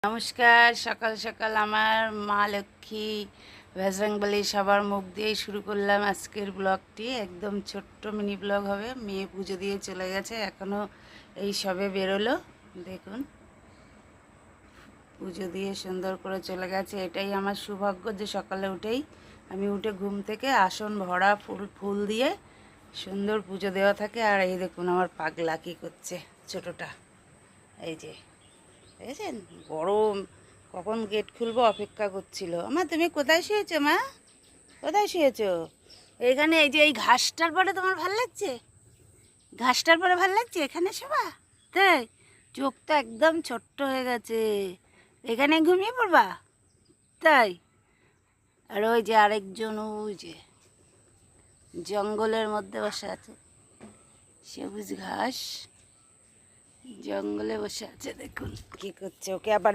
নমস্কার। সকাল সকাল আমার মা লক্ষ্মী বজরংবলী সবার মুখ দিয়েই শুরু করলাম আজকের ব্লগটি। একদম ছোট্ট মিনি ব্লগ হবে। মেয়ে পুজো দিয়ে চলে গেছে, এখনও এই সবে বেরোলো। দেখুন, পুজো দিয়ে সুন্দর করে চলে গেছে। এটাই আমার সৌভাগ্য যে সকালে আমি উঠে ঘুম থেকে আসন ভরা ফুল দিয়ে সুন্দর পুজো দেওয়া থাকে। আর এই দেখুন আমার পাগলা কী করছে, ছোটোটা। এই যে দেখেছেন, গরম, কখন গেট খুলবো অপেক্ষা করছিল। মা তুমি কোথায় শুয়েছো? মা কোথায় শুয়েছো? এখানে। এই যে এই ঘাসটার পরে তোমার ভাল লাগছে? ঘাসটার পরে ভাল লাগছে এখানে শোবা? তাই চোখটা একদম ছোট্ট হয়ে গেছে, এখানে ঘুমিয়ে পড়বা? তাই। আর ওই যে আরেকজন, ওই যে জঙ্গলের মধ্যে বসে আছে, সবুজ ঘাস, জঙ্গলে বসে আছে। দেখুন কি করছে, ওকে আবার